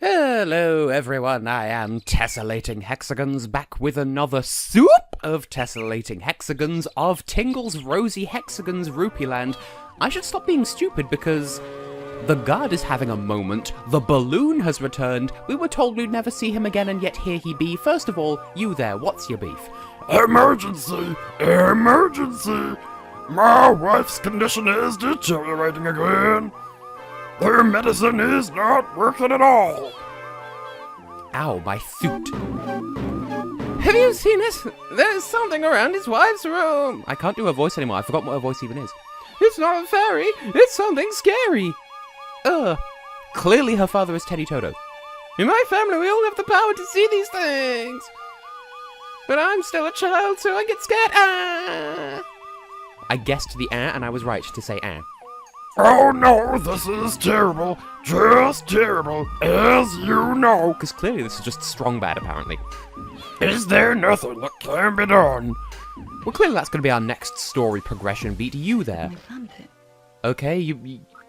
Hello everyone, I am Tessellating Hexagons, back with another soup of Tessellating Hexagons of Tingle's Rosy Rupeeland. I should stop being stupid because the guard is having a moment, the balloon has returned, we were told we'd never see him again and yet here he be. First of all, you there, what's your beef? Emergency! Emergency! My wife's condition is deteriorating again. Their medicine is not working at all. Ow, my suit. Have you seen it? There's something around his wife's room. I can't do her voice anymore, I've forgotten what her voice even is. It's not a fairy, it's something scary. Clearly her father is Teddy Toto. In my family, we all have the power to see these things. But I'm still a child, so I get scared. I guessed the and I was right to say Oh no, this is terrible. Just terrible, as you know. Because clearly this is just strong bad, apparently. Is there nothing that can be done? Well, clearly that's going to be our next story progression beat. You there. Okay,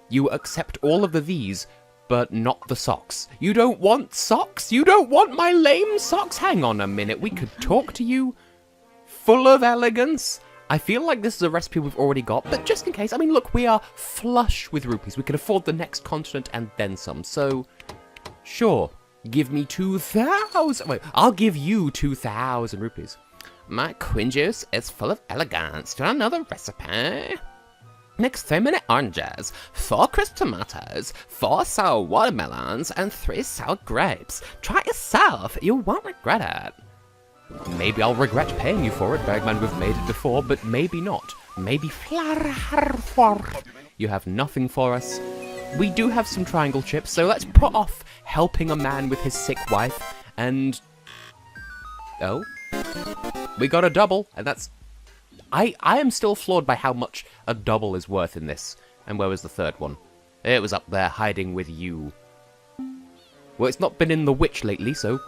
you accept all of these, but not the socks. You don't want socks? You don't want my lame socks? Hang on a minute, we could talk to you. Full of elegance. I feel like this is a recipe we've already got, but just in case, I mean, look, we are flush with rupees. We can afford the next continent and then some, so sure, give me 2,000. Wait, I'll give you 2,000 rupees. My queen juice is full of elegance. Do you want another recipe? Mix 3 minute oranges, 4 crisp tomatoes, 4 sour watermelons, and 3 sour grapes. Try it yourself, you won't regret it. Maybe I'll regret paying you for it, Bagman, we've made it before, but maybe not. Maybe you have nothing for us. We do have some triangle chips, so let's put off helping a man with his sick wife, and... oh? We got a double, and that's... I am still floored by how much a double is worth in this. And where was the third one? It was up there, hiding with you. Well, it's not been in the witch lately, so...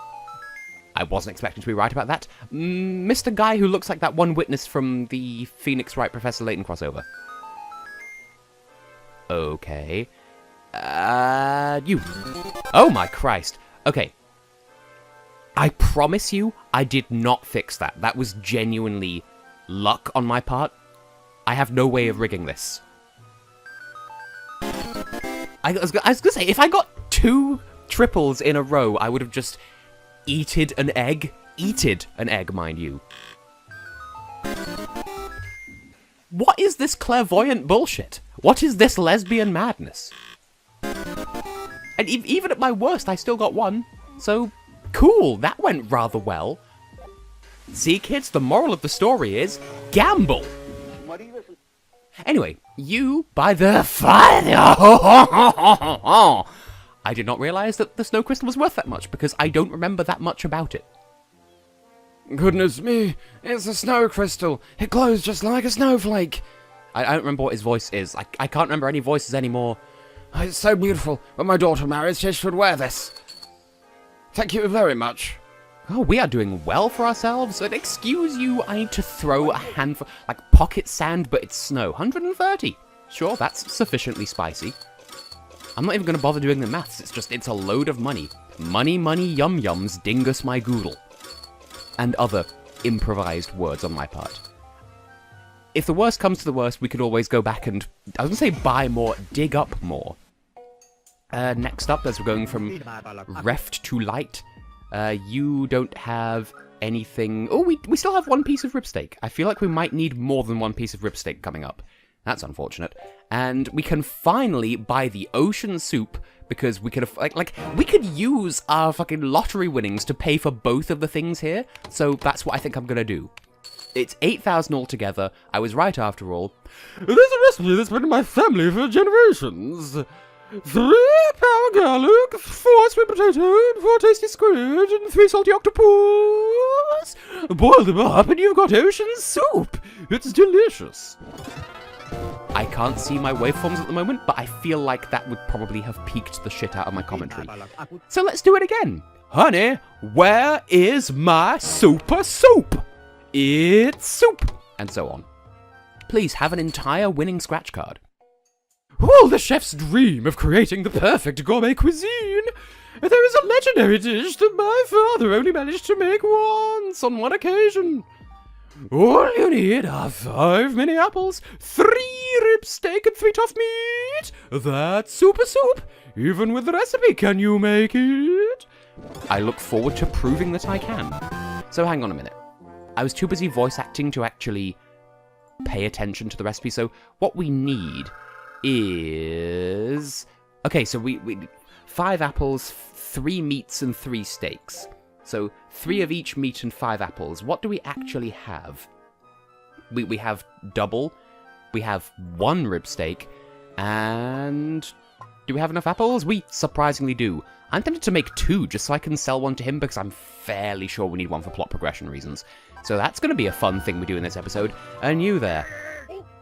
I wasn't expecting to be right about that. Mr. Guy who looks like that one witness from the Phoenix Wright Professor Layton crossover. Okay. You. Oh my Christ. Okay. I promise you, I did not fix that. That was genuinely luck on my part. I have no way of rigging this. I was gonna say, if I got 2 triples in a row, I would have just... eated an egg? Eated an egg, mind you. What is this clairvoyant bullshit? What is this lesbian madness? And even at my worst, I still got 1. So, cool, that went rather well. See, kids, the moral of the story is, gamble! Anyway, you, by the fire... I did not realize that the snow crystal was worth that much, because I don't remember that much about it. Goodness me, it's a snow crystal. It glows just like a snowflake. I don't remember what his voice is. I can't remember any voices anymore. Oh, it's so beautiful. When my daughter marries, she should wear this. Thank you very much. Oh, we are doing well for ourselves. And excuse you, I need to throw a handful, like pocket sand, but it's snow. 130. Sure, that's sufficiently spicy. I'm not even going to bother doing the maths, it's a load of money. Money, money, yum-yums, dingus my goodle. And other improvised words on my part. If the worst comes to the worst, we could always go back and, I was going to say buy more, dig up more. Next up, as we're going from reft to light, you don't have anything... oh, we still have 1 piece of ribsteak. I feel like we might need more than 1 piece of ribsteak coming up. That's unfortunate. And we can finally buy the ocean soup, because we could have, like, we could use our fucking lottery winnings to pay for both of the things here, so that's what I think I'm gonna do. It's 8,000 altogether. I was right after all. There's a recipe that's been in my family for generations. 3 power garlic, 4 sweet potato, and 4 tasty squid, and 3 salty octopus. Boil them up and you've got ocean soup. It's delicious. I can't see my waveforms at the moment, but I feel like that would probably have peaked the shit out of my commentary. So let's do it again. Honey, where is my super soup? It's soup. And so on. Please have an entire winning scratch card. All the chef's dream of creating the perfect gourmet cuisine. There is a legendary dish that my father only managed to make once on one occasion. All you need are 5 mini apples, 3 rib steak, and 3 tough meat. That's super soup. Even with the recipe, can you make it? I look forward to proving that I can. So hang on a minute. I was too busy voice acting to actually pay attention to the recipe, so what we need is... Okay, so we 5 apples, 3 meats, and 3 steaks. So 3 of each meat and 5 apples. What do we actually have? We have double, we have 1 rib steak, and... Do we have enough apples? We surprisingly do. I'm tempted to make 2 just so I can sell one to him because I'm fairly sure we need one for plot progression reasons. So that's going to be a fun thing we do in this episode. And you there.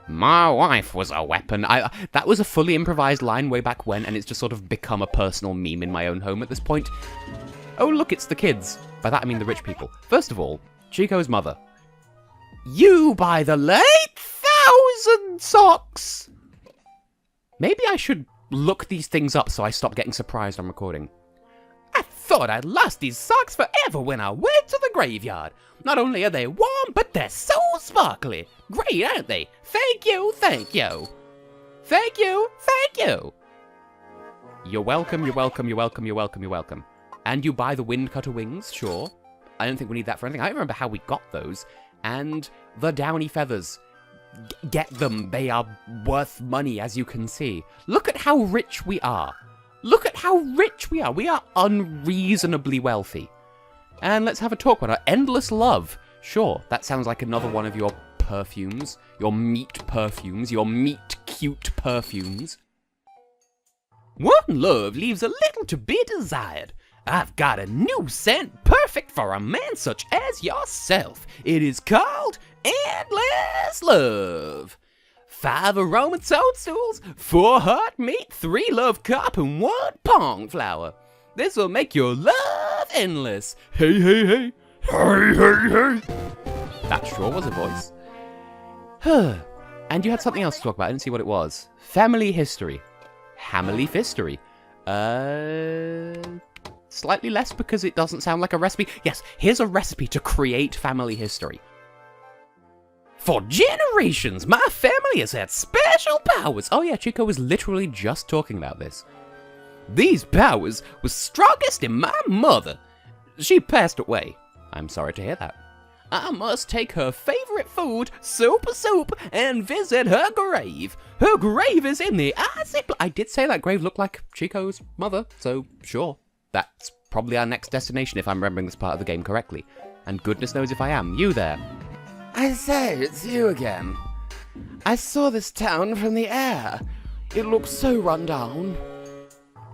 My wife was a weapon. That was a fully improvised line way back when, and it's just sort of become a personal meme in my own home at this point. Oh, look, it's the kids. By that I mean the rich people. First of all, Chiko's mother. You buy the late 1,000 socks! Maybe I should look these things up so I stop getting surprised on recording. I thought I'd lost these socks forever when I went to the graveyard. Not only are they warm, but they're so sparkly. Great, aren't they? Thank you, thank you. Thank you, thank you. You're welcome, you're welcome, you're welcome, you're welcome, you're welcome. And you buy the wind cutter wings, sure. I don't think we need that for anything. I don't remember how we got those. And the downy feathers. Get them. They are worth money, as you can see. Look at how rich we are. Look at how rich we are. We are unreasonably wealthy. And let's have a talk about our endless love. Sure, that sounds like another one of your perfumes. Your meat perfumes. Your meat cute perfumes. One love leaves a little to be desired. I've got a new scent perfect for a man such as yourself. It is called Endless Love. 5 aroma toadstools, 4 heart meat, 3 love cup, and 1 pong flower. This will make your love endless. Hey, hey, hey. Hey, hey, hey. That sure was a voice. And you had something else to talk about. I didn't see what it was. Family history. Hamily fistory. Slightly less because it doesn't sound like a recipe. Yes, here's a recipe to create family history. For generations, my family has had special powers. Oh yeah, Chiko was literally just talking about this. These powers were strongest in my mother. She passed away. I'm sorry to hear that. I must take her favorite food, super soup, and visit her grave. Her grave is in the Icy Plains. I did say that grave looked like Chiko's mother, so sure. That's probably our next destination if I'm remembering this part of the game correctly. And goodness knows if I am. You there. I say, it's you again. I saw this town from the air. It looks so run down.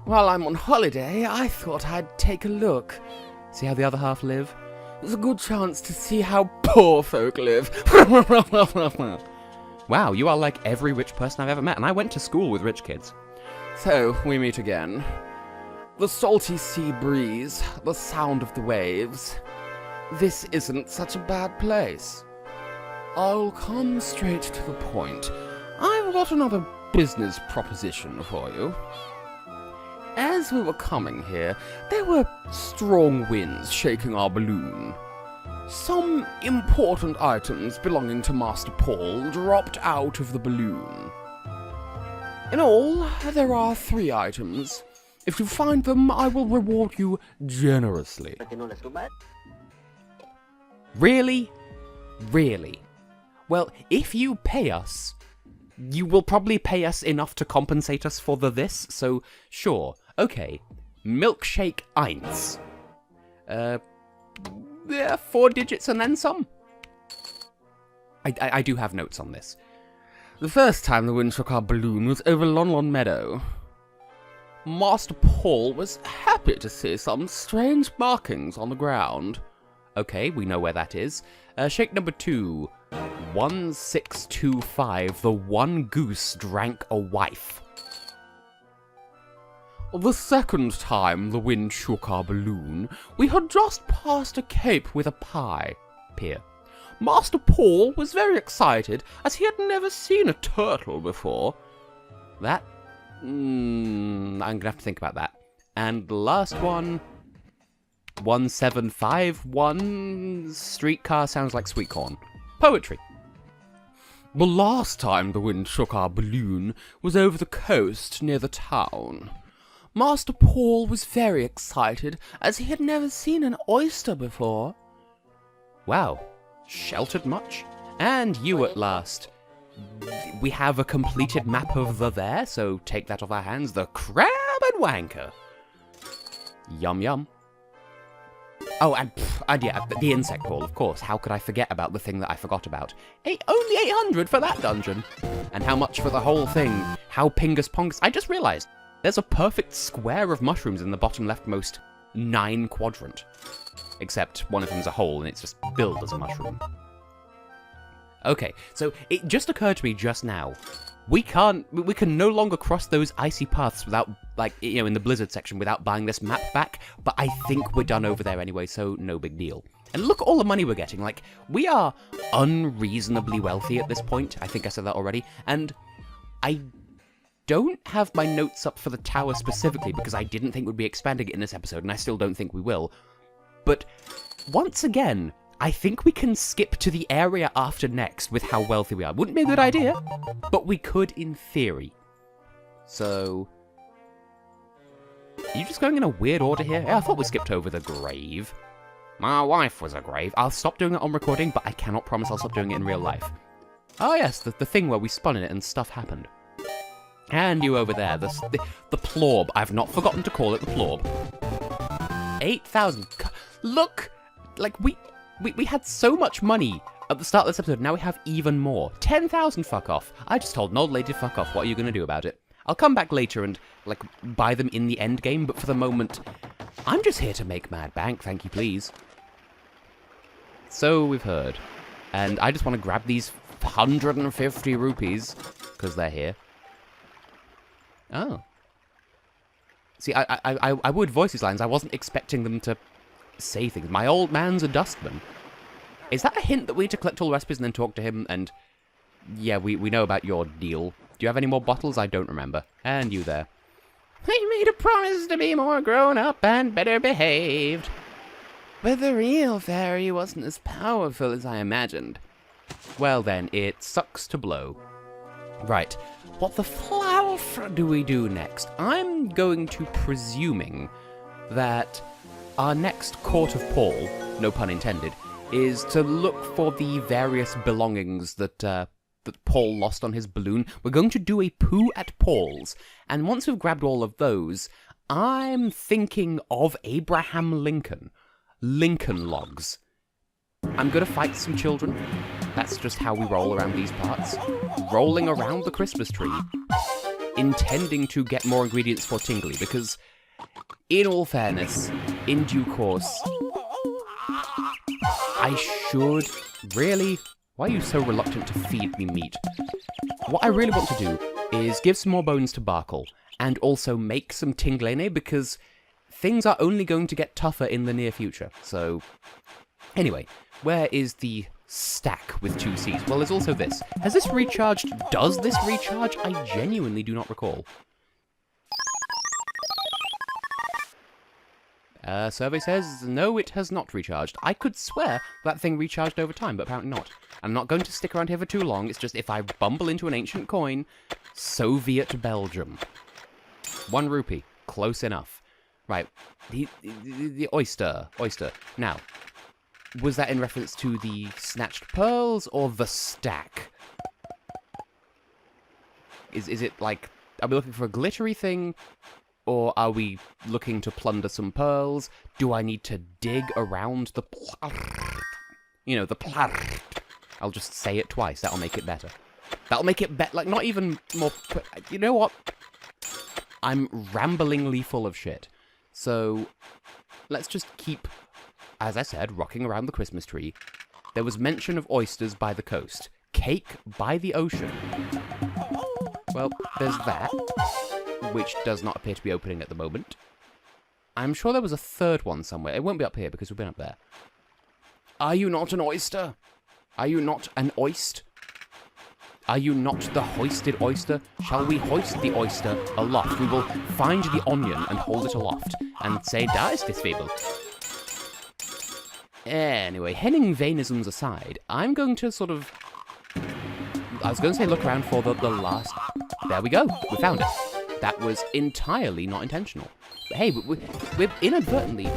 While I'm on holiday, I thought I'd take a look. See how the other half live? It's a good chance to see how poor folk live. Wow, you are like every rich person I've ever met, and I went to school with rich kids. So, we meet again. The salty sea breeze, the sound of the waves. This isn't such a bad place. I'll come straight to the point. I've got another business proposition for you. As we were coming here, there were strong winds shaking our balloon. Some important items belonging to Master Paul dropped out of the balloon. In all, there are 3 items. If you find them, I will reward you generously. Really? Really? Well, if you pay us, you will probably pay us enough to compensate us for this, so sure. Okay. Milkshake eins. Yeah, 4 digits and then some. I do have notes on this. The first time the wind shook our balloon was over Lon Lon Meadow. Master Paul was happy to see some strange markings on the ground. Okay, we know where that is. Shake number 2. 1625. The one goose drank a wife. The second time the wind shook our balloon, we had just passed a cape with a pie pier. Master Paul was very excited, as he had never seen a turtle before. That... I'm gonna have to think about that. And the last one... 1751... Streetcar sounds like sweet corn. Poetry. The last time the wind shook our balloon was over the coast near the town. Master Paul was very excited, as he had never seen an oyster before. Wow. Sheltered much? And you at last. We have a completed map of the there, so take that off our hands. The Crab and Wanker. Yum yum. Oh, and yeah, the insect ball, of course. How could I forget about the thing that I forgot about? Only 800 for that dungeon. And how much for the whole thing? How pingus pongus? I just realised there's a perfect square of mushrooms in the bottom leftmost 9 quadrant. Except one of them's a hole and it's just billed as a mushroom. Okay, so it just occurred to me just now. We can no longer cross those icy paths without, like, you know, in the blizzard section without buying this map back, but I think we're done over there anyway, so no big deal. And look at all the money we're getting. Like, we are unreasonably wealthy at this point. I think I said that already. And I don't have my notes up for the tower specifically because I didn't think we'd be expanding it in this episode, and I still don't think we will. But once again, I think we can skip to the area after next with how wealthy we are. Wouldn't be a good idea, but we could in theory. So, are you just going in a weird order here? Yeah, I thought we skipped over the grave. My wife was a grave. I'll stop doing it on recording, but I cannot promise I'll stop doing it in real life. Oh yes, the thing where we spun in it and stuff happened. And you over there, the plorb. I've not forgotten to call it the plorb. 8,000. Look! Like, we had so much money at the start of this episode, now we have even more. 10,000, fuck off. I just told an old lady to fuck off. What are you going to do about it? I'll come back later and, like, buy them in the end game, but for the moment, I'm just here to make mad bank, thank you please. So we've heard. And I just want to grab these 150 rupees, because they're here. Oh. See, I would voice these lines. I wasn't expecting them to say things. My old man's a dustman. Is that a hint that we need to collect all the recipes and then talk to him? And yeah, we know about your deal. Do you have any more bottles? I don't remember. And you there. I made a promise to be more grown up and better behaved. But the real fairy wasn't as powerful as I imagined. Well then, it sucks to blow. Right. What the fluff do we do next? I'm going to presuming that our next court of Paul, no pun intended, is to look for the various belongings that that Paul lost on his balloon. We're going to do a poo at Paul's, and once we've grabbed all of those, I'm thinking of Abraham Lincoln. Lincoln logs. I'm gonna fight some children. That's just how we roll around these parts. Rolling around the Christmas tree, intending to get more ingredients for Tingley, because, in all fairness, in due course, I should... Really? Why are you so reluctant to feed me meat? What I really want to do is give some more bones to Barkle, and also make some Tinglene, because things are only going to get tougher in the near future. So, anyway, where is the stack with 2 C's? Well, there's also this. Has this recharged? Does this recharge? I genuinely do not recall. Survey says, no, it has not recharged. I could swear that thing recharged over time, but apparently not. I'm not going to stick around here for too long. It's just if I bumble into an ancient coin, Soviet Belgium. 1 rupee. Close enough. Right. The oyster. Now, was that in reference to the snatched pearls or the stack? Is it like, are we looking for a glittery thing? Or are we looking to plunder some pearls? Do I need to dig around the you know, the I'll just say it twice. That'll make it better. That'll make it better. Like, not even more... You know what? I'm ramblingly full of shit. So, let's just keep, as I said, rocking around the Christmas tree. There was mention of oysters by the coast. Cake by the ocean. Well, there's that, which does not appear to be opening at the moment. I'm sure there was a third one somewhere. It won't be up here because we've been up there. Are you not an oyster? Are you not an oyster? Are you not the hoisted oyster? Shall we hoist the oyster aloft? We will find the onion and hold it aloft, and say, da ist this fable. Anyway, Henning Vainisms aside, I'm going to sort of... I was going to say look around for the last... There we go, we found it. That was entirely not intentional. But hey, we're inadvertently...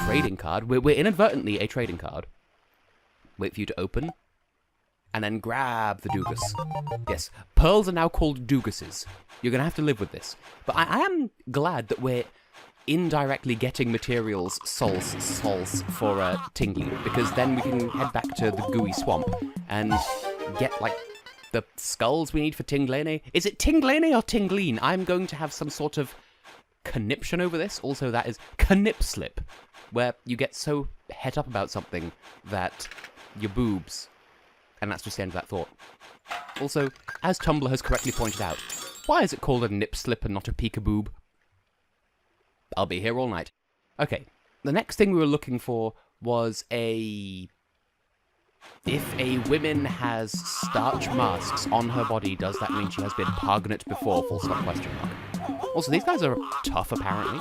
Trading card. We're inadvertently a trading card. Wait for you to open. And then grab the Dugas. Yes, pearls are now called Dugases. You're going to have to live with this. But I am glad that we're indirectly getting materials sols for Tingle, because then we can head back to the gooey swamp and get, like, the skulls we need for Tinglene. Is it Tinglene or Tingleen? I'm going to have some sort of conniption over this. Also, that is knipslip, where you get so het up about something that your boobs... And that's just the end of that thought. Also, as Tumblr has correctly pointed out, why is it called a nip slip and not a peekaboob? I'll be here all night. Okay, the next thing we were looking for was a... If a woman has starch masks on her body, does that mean she has been pregnant before? Full stop, question mark. Also, these guys are tough, apparently.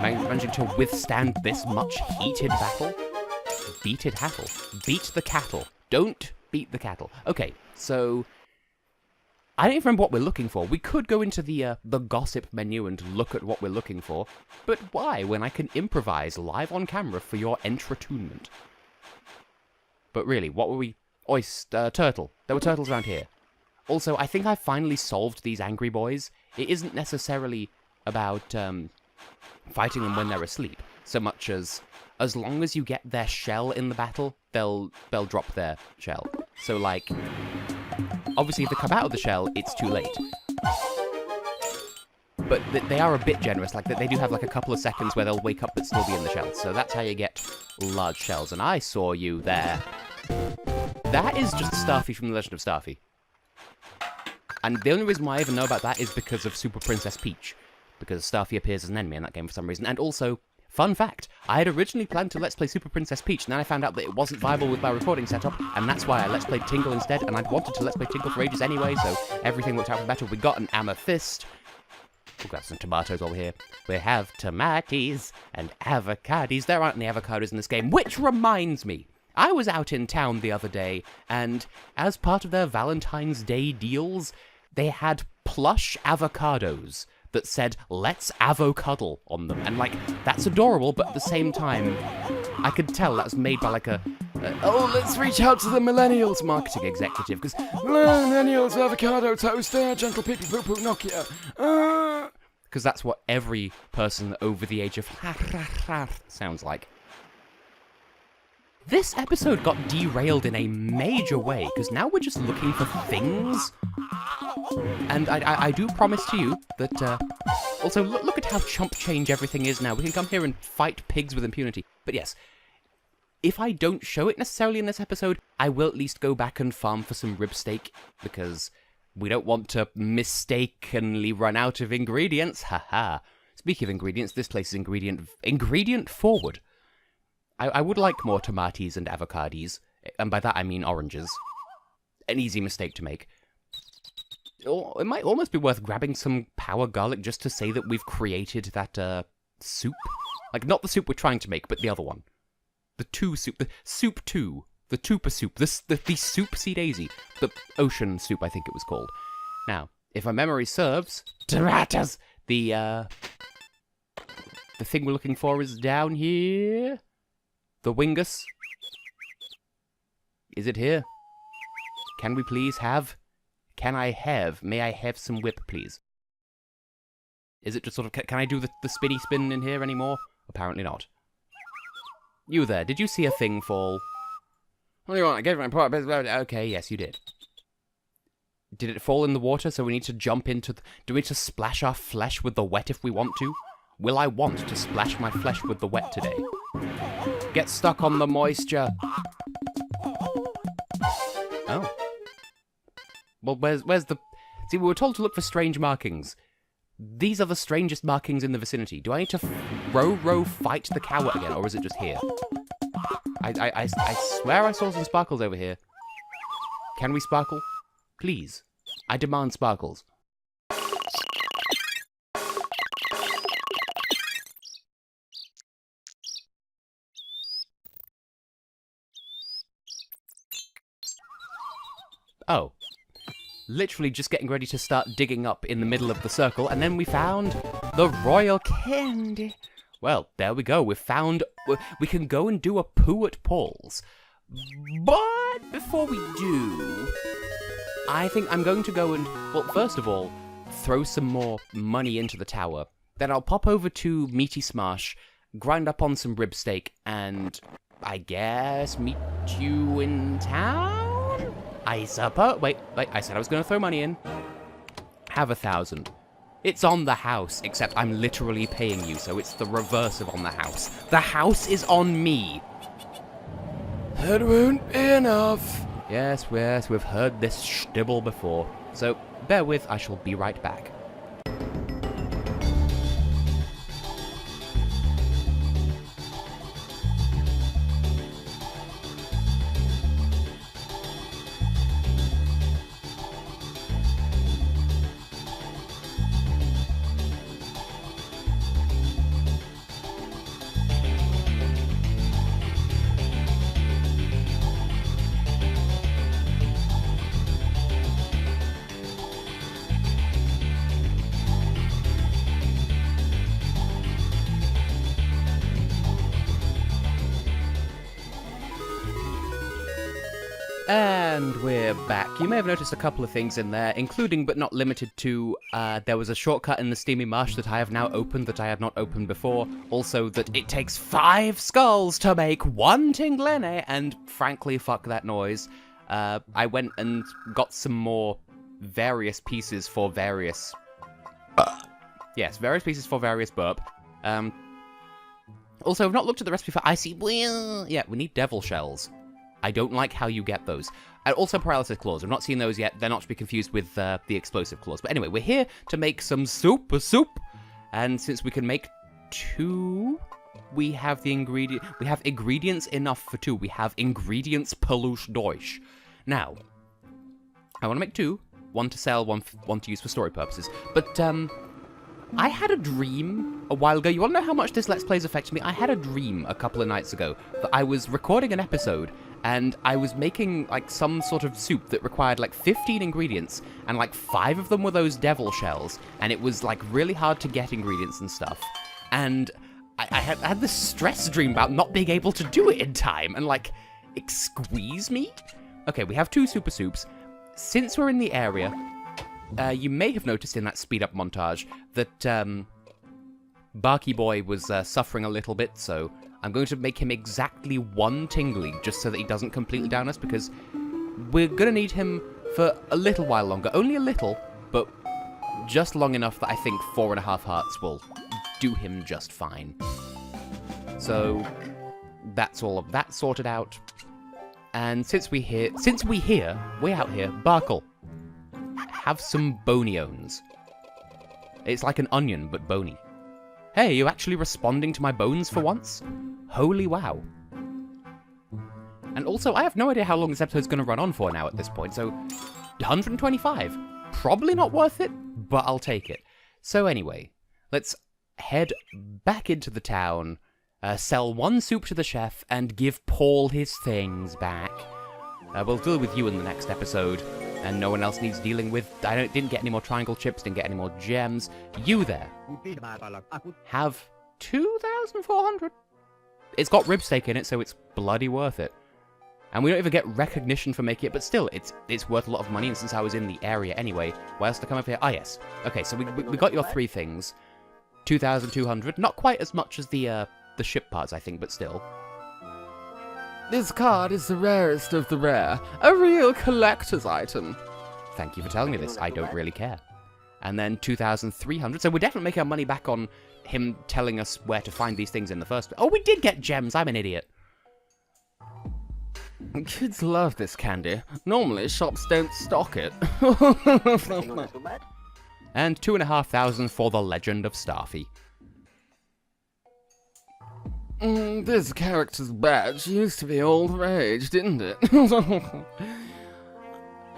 Managing to withstand this much heated battle. Beated hattle. Beat the cattle. Don't... beat the cattle. Okay, so I don't even remember what we're looking for. We could go into the gossip menu and look at what we're looking for, but why when I can improvise live on camera for your entertainment? But really, what were we... turtle. There were turtles around here. Also, I think I finally solved these angry boys. It isn't necessarily about fighting them when they're asleep, so much as long as you get their shell in the battle, they'll drop their shell. So, like, obviously if they come out of the shell, it's too late. But they are a bit generous, like, they do have, like, a couple of seconds where they'll wake up but still be in the shell. So that's how you get large shells. And I saw you there. That is just Starfy from The Legend of Starfy. And the only reason why I even know about that is because of Super Princess Peach. Because Starfy appears as an enemy in that game for some reason. And also... Fun fact, I had originally planned to Let's Play Super Princess Peach, and then I found out that it wasn't viable with my recording setup, and that's why I Let's Played Tingle instead, and I'd wanted to Let's Play Tingle for ages anyway, so everything worked out for better. We got an amethyst. We've got some tomatoes over here. We have tomates and avocados. There aren't any avocados in this game, which reminds me, I was out in town the other day, and as part of their Valentine's Day deals, they had plush avocados that said, let's avocuddle on them. And, like, that's adorable, but at the same time, I could tell that was made by, like, oh, let's reach out to the millennials marketing executive, because Millennials, avocado toaster, gentle pee-pee poo-poo Nokia. Because that's what every person over the age of sounds like. This episode got derailed in a major way, because now we're just looking for things. And I do promise to you that, also, look at how chump change everything is now. We can come here and fight pigs with impunity. But yes, if I don't show it necessarily in this episode, I will at least go back and farm for some rib steak, because we don't want to mistakenly run out of ingredients. Haha. Speaking of ingredients, this place is ingredient forward. I would like more tomates and avocados, and by that I mean oranges. An easy mistake to make. Or it might almost be worth grabbing some power garlic just to say that we've created that, soup. Like, not the soup we're trying to make, but the other one. The soup 2. The Tupa soup. The soupsy daisy. The ocean soup, I think it was called. Now, if my memory serves, tomatoes! The thing we're looking for is down here. The Wingus. Is it here? Can we please have... May I have some whip, please? Is it just sort of... Can I do the spinny spin in here anymore? Apparently not. You there, did you see a thing fall? What do you want? I gave my part. Okay, yes, you did. Did it fall in the water, so we need to jump into... Do we need to splash our flesh with the wet if we want to? Will I want to splash my flesh with the wet today? Get stuck on the moisture. Oh. Well, where's the... See, we were told to look for strange markings. These are the strangest markings in the vicinity. Do I need to row fight the cow again, or is it just here? I swear I saw some sparkles over here. Can we sparkle? Please. I demand sparkles. Oh. Literally just getting ready to start digging up in the middle of the circle, and then we found the royal candy. Well, there we go. We can go and do a poo at Paul's. But before we do, I think I'm going to go and, well, first of all, throw some more money into the tower. Then I'll pop over to Meaty Smash, grind up on some rib steak, and I guess meet you in town? I suppose. Wait, I said I was going to throw money in. Have 1,000. It's on the house, except I'm literally paying you, so it's the reverse of on the house. The house is on me. That won't be enough. Yes, we've heard this stibble before. So, bear with, I shall be right back. And we're back. You may have noticed a couple of things in there, including but not limited to, there was a shortcut in the Steamy Marsh that I have now opened that I had not opened before. Also, that it takes 5 skulls to make 1 Tinglene, and frankly, fuck that noise. I went and got some more various pieces for various... yes, various pieces for various burp. Also, I've not looked at the recipe for Icy Plains. Yeah, we need devil shells. I don't like how you get those. And also paralysis claws. I've not seen those yet. They're not to be confused with the explosive claws. But anyway, we're here to make some soup. And since we can make 2, we have the ingredient. We have ingredients enough for 2. We have ingredients peluche Deutsch. Now, I want to make 2. 1 to sell, one to use for story purposes. But I had a dream a while ago. You want to know how much this Let's Play's affected me? I had a dream a couple of nights ago that I was recording an episode and I was making, like, some sort of soup that required, like, 15 ingredients, and, like, 5 of them were those devil shells, and it was, like, really hard to get ingredients and stuff. And I had this stress dream about not being able to do it in time, and, like, squeeze me? Okay, we have 2 super soups. Since we're in the area, you may have noticed in that speed-up montage that, Barky Boy was suffering a little bit, so I'm going to make him exactly 1 tingly, just so that he doesn't completely down us, because we're going to need him for a little while longer. Only a little, but just long enough that I think 4.5 hearts will do him just fine. So, that's all of that sorted out. And since we out here, Barkle, have some boniones. It's like an onion, but bony. Hey, are you actually responding to my bones for once? Holy wow. And also, I have no idea how long this episode's going to run on for now at this point, so 125. Probably not worth it, but I'll take it. So anyway, let's head back into the town, sell 1 soup to the chef, and give Paul his things back. We'll deal with you in the next episode, and no one else needs dealing with. Didn't get any more triangle chips, didn't get any more gems. You there have 2,400. It's got rib steak in it, so it's bloody worth it. And we don't even get recognition for making it, but still, it's worth a lot of money, and since I was in the area anyway, why else to come over here? Ah, yes. Okay, so we got your 3 things. 2,200. Not quite as much as the ship parts, I think, but still. This card is the rarest of the rare. A real collector's item. Thank you for telling me this. I don't really care. And then 2,300. So we're definitely making our money back on him telling us where to find these things in the first place. Oh, we did get gems. I'm an idiot. Kids love this candy. Normally, shops don't stock it. And 2,500 for the Legend of Starfy. This character's badge used to be all the rage, didn't it?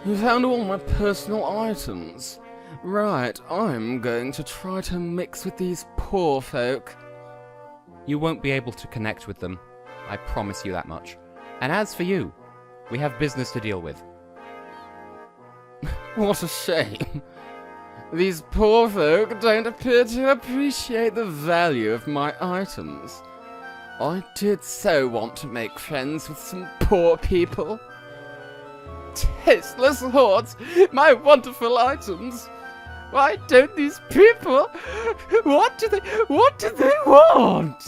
You found all my personal items. Right, I'm going to try to mix with these poor folk. You won't be able to connect with them. I promise you that much. And as for you, we have business to deal with. What a shame. These poor folk don't appear to appreciate the value of my items. I did so want to make friends with some poor people. Tasteless hordes, my wonderful items. Why don't these people... What do they want?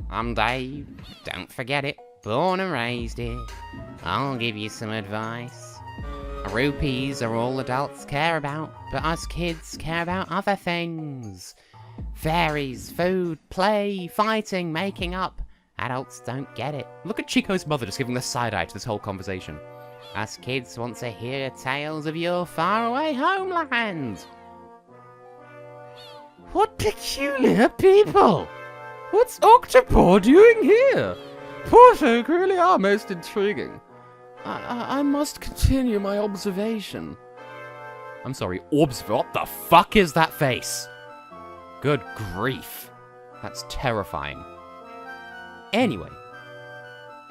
I'm Dave, don't forget it, born and raised here. I'll give you some advice. Rupees are all adults care about, but us kids care about other things. Fairies, food, play, fighting, making up. Adults don't get it. Look at Chiko's mother just giving the side-eye to this whole conversation. Us kids want to hear tales of your faraway homeland. What peculiar people! What's Octopus doing here? Poor folk really are most intriguing. I must continue my observation. I'm sorry, what the fuck is that face? Good grief. That's terrifying. Anyway.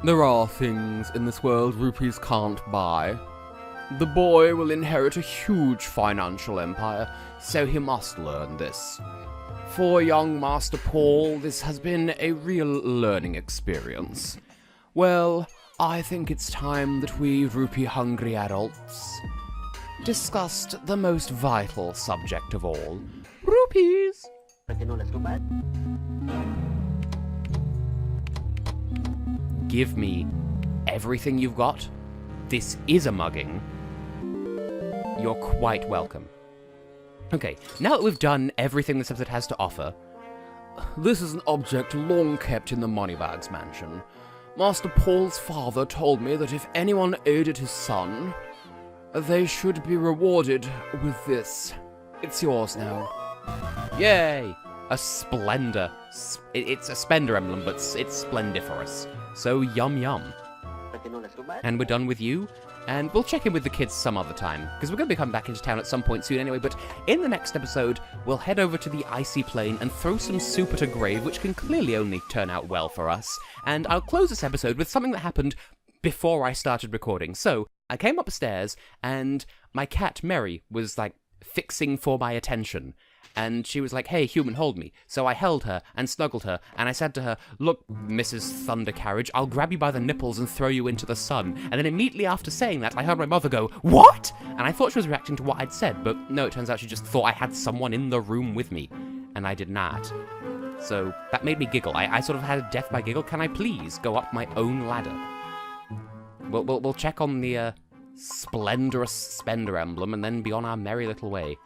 There are things in this world rupees can't buy. The boy will inherit a huge financial empire, so he must learn this. For young Master Paul, this has been a real learning experience. Well, I think it's time that we rupee-hungry adults discussed the most vital subject of all, rupees. Give me everything you've got. This is a mugging. You're quite welcome. Okay, now that we've done everything this episode has to offer... This is an object long kept in the Moneybags mansion. Master Paul's father told me that if anyone aided his son, they should be rewarded with this. It's yours now. Yay! A splendor. It's a spender emblem, but it's splendiferous. So yum yum. And we're done with you, and we'll check in with the kids some other time, because we're going to be coming back into town at some point soon anyway, but in the next episode, we'll head over to the Icy Plain and throw some soup at a grave, which can clearly only turn out well for us. And I'll close this episode with something that happened before I started recording. So, I came upstairs, and my cat, Mary, was, like, fixing for my attention. And she was like, hey, human, hold me. So I held her and snuggled her, and I said to her, look, Mrs. Thunder Carriage, I'll grab you by the nipples and throw you into the sun. And then immediately after saying that, I heard my mother go, what? And I thought she was reacting to what I'd said, but no, it turns out she just thought I had someone in the room with me. And I did not. So that made me giggle. I sort of had a death by giggle. Can I please go up my own ladder? We'll check on the splendorous spender emblem and then be on our merry little way.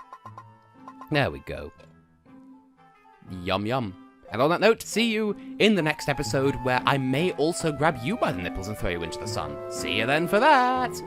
There we go. Yum yum. And on that note, see you in the next episode where I may also grab you by the nipples and throw you into the sun. See you then for that!